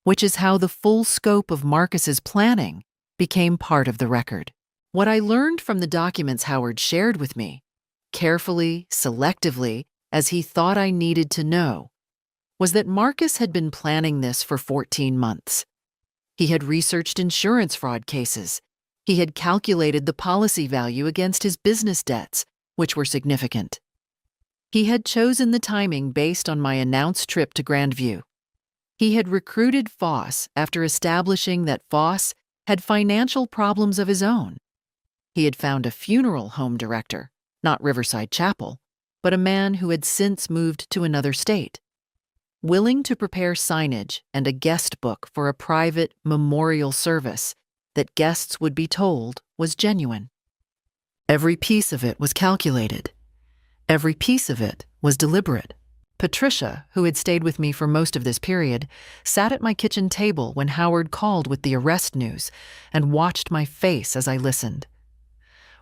A: which is how the full scope of Marcus's planning became part of the record. What I learned from the documents Howard shared with me, carefully, selectively, as he thought I needed to know, was that Marcus had been planning this for 14 months. He had researched insurance fraud cases. He had calculated the policy value against his business debts, which were significant. He had chosen the timing based on my announced trip to Grandview. He had recruited Foss after establishing that Foss had financial problems of his own. He had found a funeral home director, not Riverside Chapel, but a man who had since moved to another state, willing to prepare signage and a guest book for a private memorial service that guests would be told was genuine. Every piece of it was calculated. Every piece of it was deliberate. Patricia, who had stayed with me for most of this period, sat at my kitchen table when Howard called with the arrest news and watched my face as I listened.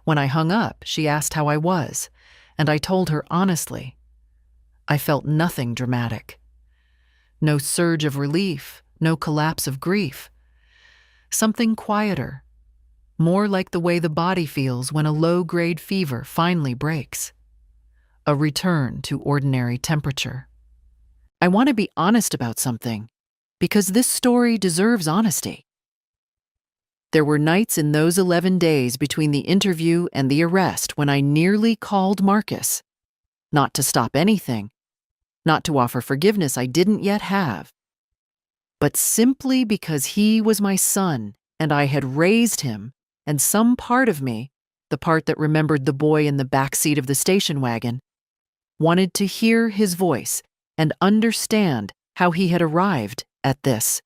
A: When I hung up, she asked how I was, and I told her honestly. I felt nothing dramatic. No surge of relief, no collapse of grief. Something quieter, more like the way the body feels when a low-grade fever finally breaks. A return to ordinary temperature. I want to be honest about something, because this story deserves honesty. There were nights in those 11 days between the interview and the arrest when I nearly called Marcus, not to stop anything, not to offer forgiveness I didn't yet have, but simply because he was my son and I had raised him, and some part of me, the part that remembered the boy in the back seat of the station wagon, wanted to hear his voice and understand how he had arrived at this.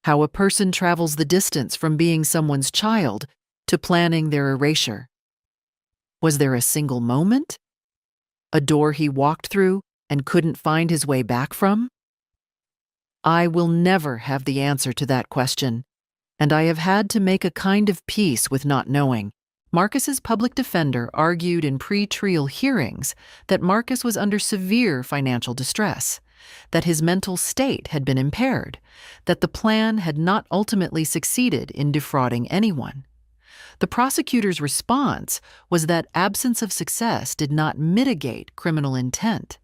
A: How a person travels the distance from being someone's child to planning their erasure. Was there a single moment? A door he walked through and couldn't find his way back from? I will never have the answer to that question, and I have had to make a kind of peace with not knowing. Marcus's public defender argued in pre-trial hearings that Marcus was under severe financial distress, that his mental state had been impaired, that the plan had not ultimately succeeded in defrauding anyone. The prosecutor's response was that absence of success did not mitigate criminal intent,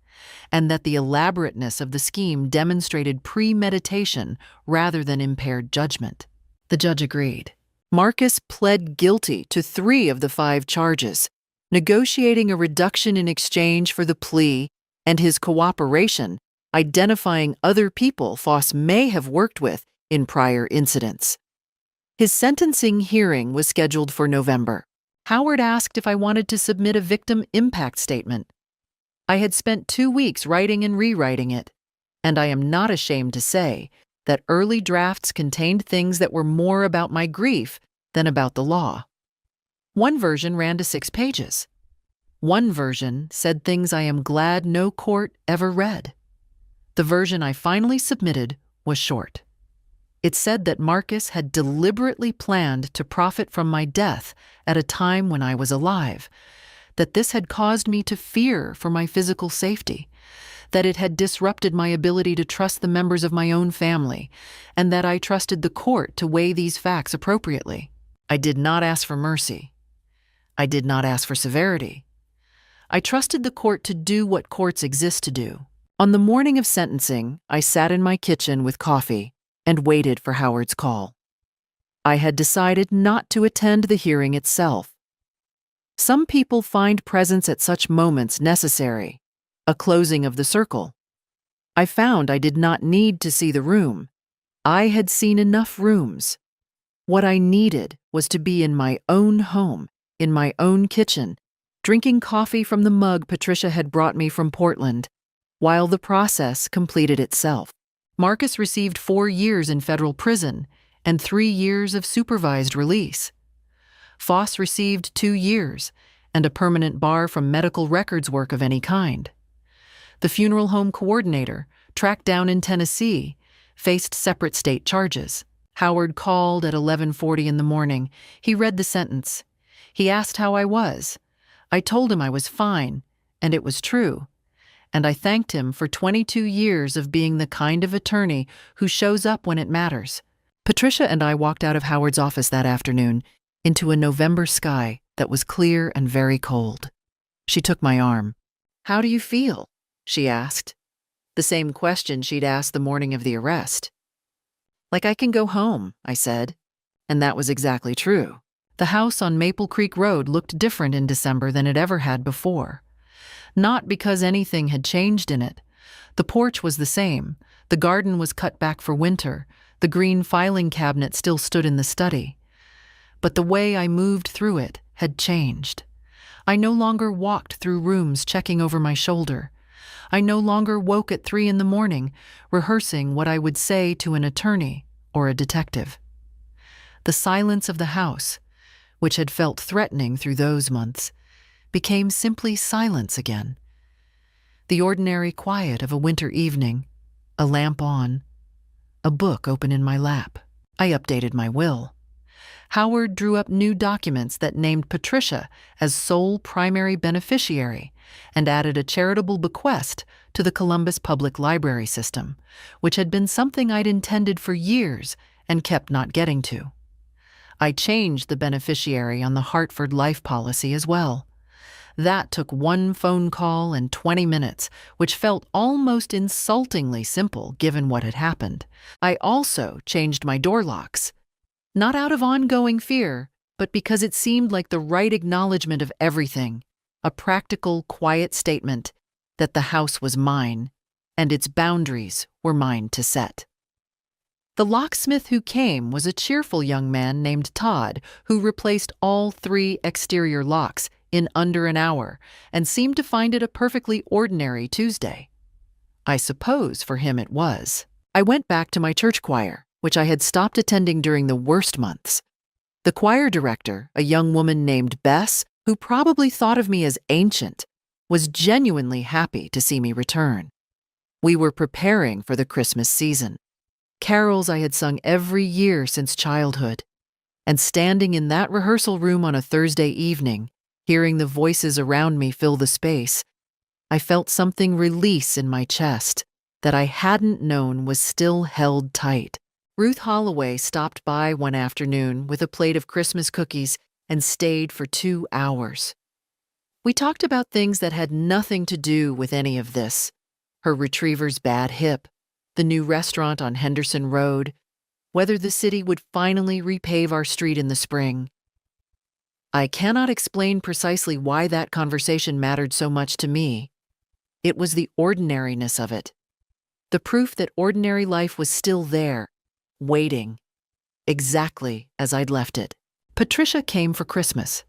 A: and that the elaborateness of the scheme demonstrated premeditation rather than impaired judgment. The judge agreed. Marcus pled guilty to 3 of the 5 charges, negotiating a reduction in exchange for the plea and his cooperation, identifying other people Foss may have worked with in prior incidents. His sentencing hearing was scheduled for November. Howard asked if I wanted to submit a victim impact statement. I had spent 2 weeks writing and rewriting it, and I am not ashamed to say that early drafts contained things that were more about my grief than about the law. One version ran to 6 pages. One version said things I am glad no court ever read. The version I finally submitted was short. It said that Marcus had deliberately planned to profit from my death at a time when I was alive, that this had caused me to fear for my physical safety, that it had disrupted my ability to trust the members of my own family, and that I trusted the court to weigh these facts appropriately. I did not ask for mercy. I did not ask for severity. I trusted the court to do what courts exist to do. On the morning of sentencing, I sat in my kitchen with coffee and waited for Howard's call. I had decided not to attend the hearing itself. Some people find presence at such moments necessary, a closing of the circle. I found I did not need to see the room. I had seen enough rooms. What I needed was to be in my own home, in my own kitchen, drinking coffee from the mug Patricia had brought me from Portland, while the process completed itself. Marcus received 4 years in federal prison and 3 years of supervised release. Foss received 2 years and a permanent bar from medical records work of any kind. The funeral home coordinator, tracked down in Tennessee, faced separate state charges. Howard called at 11:40 in the morning. He read the sentence. He asked how I was. I told him I was fine, and it was true. And I thanked him for 22 years of being the kind of attorney who shows up when it matters. Patricia and I walked out of Howard's office that afternoon into a November sky that was clear and very cold. She took my arm. "How do you feel?" she asked. The same question she'd asked the morning of the arrest. "Like I can go home," I said. And that was exactly true. The house on Maple Creek Road looked different in December than it ever had before. Not because anything had changed in it. The porch was the same, the garden was cut back for winter, the green filing cabinet still stood in the study. But the way I moved through it had changed. I no longer walked through rooms checking over my shoulder. I no longer woke at 3 in the morning, rehearsing what I would say to an attorney or a detective. The silence of the house, which had felt threatening through those months, became simply silence again. The ordinary quiet of a winter evening, a lamp on, a book open in my lap. I updated my will. Howard drew up new documents that named Patricia as sole primary beneficiary and added a charitable bequest to the Columbus Public Library system, which had been something I'd intended for years and kept not getting to. I changed the beneficiary on the Hartford life policy as well. That took one phone call and 20 minutes, which felt almost insultingly simple given what had happened. I also changed my door locks. Not out of ongoing fear, but because it seemed like the right acknowledgement of everything, a practical, quiet statement that the house was mine, and its boundaries were mine to set. The locksmith who came was a cheerful young man named Todd, who replaced all 3 exterior locks in under an hour and seemed to find it a perfectly ordinary Tuesday. I suppose for him it was. I went back to my church choir, which I had stopped attending during the worst months. The choir director, a young woman named Bess, who probably thought of me as ancient, was genuinely happy to see me return. We were preparing for the Christmas season. Carols I had sung every year since childhood. And standing in that rehearsal room on a Thursday evening, hearing the voices around me fill the space, I felt something release in my chest that I hadn't known was still held tight. Ruth Holloway stopped by one afternoon with a plate of Christmas cookies and stayed for 2 hours. We talked about things that had nothing to do with any of this. Her retriever's bad hip, the new restaurant on Henderson Road, whether the city would finally repave our street in the spring. I cannot explain precisely why that conversation mattered so much to me. It was the ordinariness of it. The proof that ordinary life was still there, waiting, exactly as I'd left it. Patricia came for Christmas.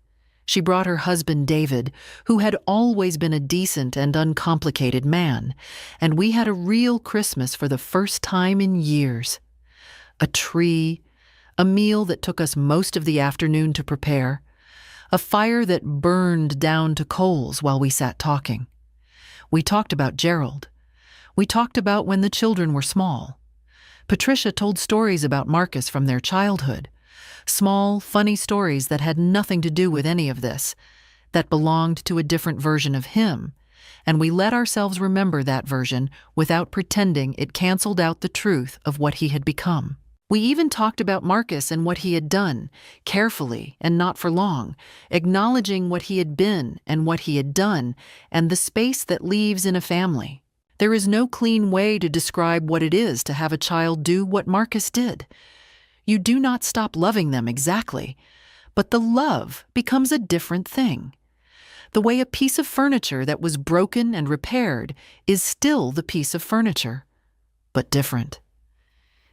A: She brought her husband David, who had always been a decent and uncomplicated man, and we had a real Christmas for the first time in years. A tree, a meal that took us most of the afternoon to prepare, a fire that burned down to coals while we sat talking. We talked about Gerald. We talked about when the children were small. Patricia told stories about Marcus from their childhood, small, funny stories that had nothing to do with any of this, that belonged to a different version of him, and we let ourselves remember that version without pretending it canceled out the truth of what he had become. We even talked about Marcus and what he had done, carefully and not for long, acknowledging what he had been and what he had done, and the space that leaves in a family. There is no clean way to describe what it is to have a child do what Marcus did. You do not stop loving them exactly, but the love becomes a different thing. The way a piece of furniture that was broken and repaired is still the piece of furniture, but different.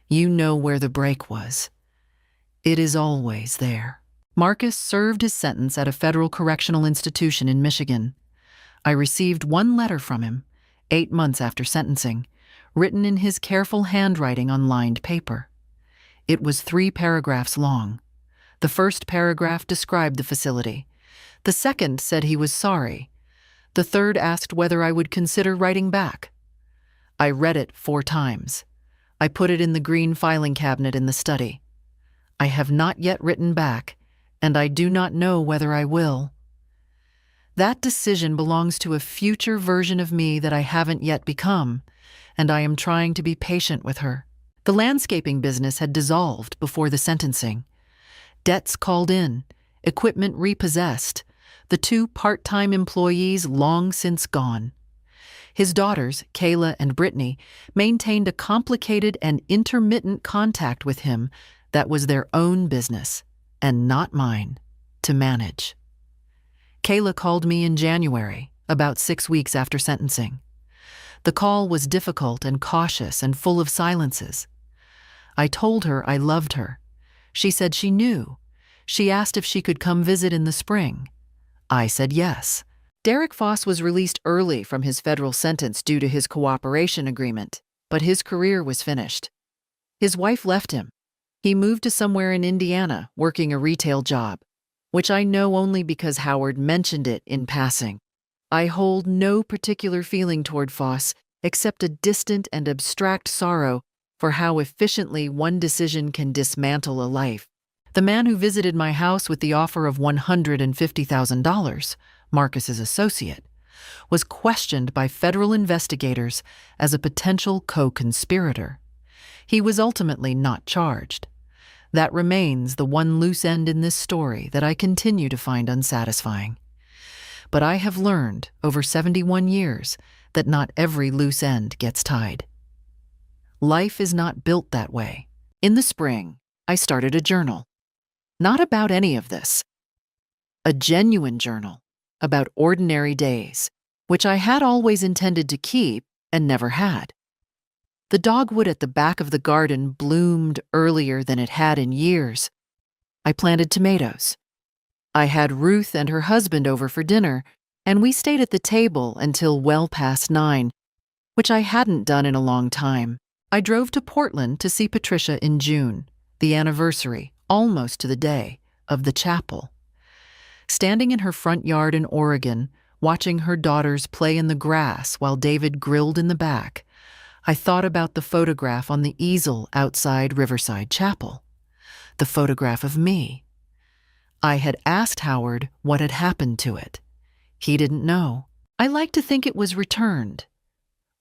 A: You know where the break was. It is always there. Marcus served his sentence at a federal correctional institution in Michigan. I received one letter from him, 8 months after sentencing, written in his careful handwriting on lined paper. It was 3 paragraphs long. The first paragraph described the facility. The second said he was sorry. The third asked whether I would consider writing back. I read it 4 times. I put it in the green filing cabinet in the study. I have not yet written back, and I do not know whether I will. That decision belongs to a future version of me that I haven't yet become, and I am trying to be patient with her. The landscaping business had dissolved before the sentencing. Debts called in, equipment repossessed, the 2 part-time employees long since gone. His daughters, Kayla and Brittany, maintained a complicated and intermittent contact with him that was their own business, and not mine, to manage. Kayla called me in January, about 6 weeks after sentencing. The call was difficult and cautious and full of silences. I told her I loved her. She said she knew. She asked if she could come visit in the spring. I said yes. Derek Foss was released early from his federal sentence due to his cooperation agreement, but his career was finished. His wife left him. He moved to somewhere in Indiana, working a retail job, which I know only because Howard mentioned it in passing. I hold no particular feeling toward Foss except a distant and abstract sorrow for how efficiently one decision can dismantle a life. The man who visited my house with the offer of $150,000, Marcus's associate, was questioned by federal investigators as a potential co-conspirator. He was ultimately not charged. That remains the one loose end in this story that I continue to find unsatisfying. But I have learned over 71 years that not every loose end gets tied. Life is not built that way. In the spring, I started a journal. Not about any of this. A genuine journal about ordinary days, which I had always intended to keep and never had. The dogwood at the back of the garden bloomed earlier than it had in years. I planted tomatoes. I had Ruth and her husband over for dinner, and we stayed at the table until well past 9, which I hadn't done in a long time. I drove to Portland to see Patricia in June, the anniversary, almost to the day, of the chapel. Standing in her front yard in Oregon, watching her daughters play in the grass while David grilled in the back, I thought about the photograph on the easel outside Riverside Chapel. The photograph of me. I had asked Howard what had happened to it. He didn't know. I like to think it was returned.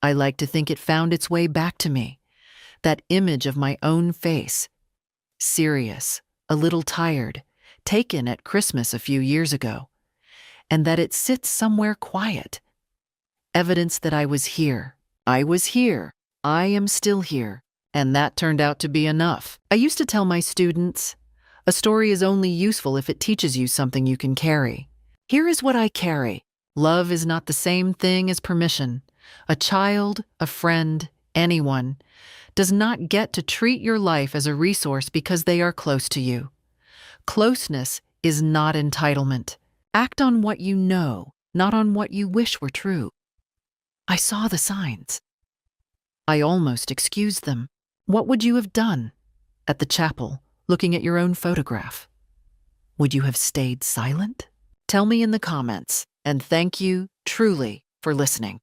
A: I like to think it found its way back to me. That image of my own face. Serious, a little tired, taken at Christmas a few years ago. And that it sits somewhere quiet. Evidence that I was here. I was here. I am still here. And that turned out to be enough. I used to tell my students, a story is only useful if it teaches you something you can carry. Here is what I carry. Love is not the same thing as permission. A child, a friend, anyone, does not get to treat your life as a resource because they are close to you. Closeness is not entitlement. Act on what you know, not on what you wish were true. I saw the signs. I almost excused them. What would you have done? At the chapel, looking at your own photograph. Would you have stayed silent? Tell me in the comments, and thank you, truly, for listening.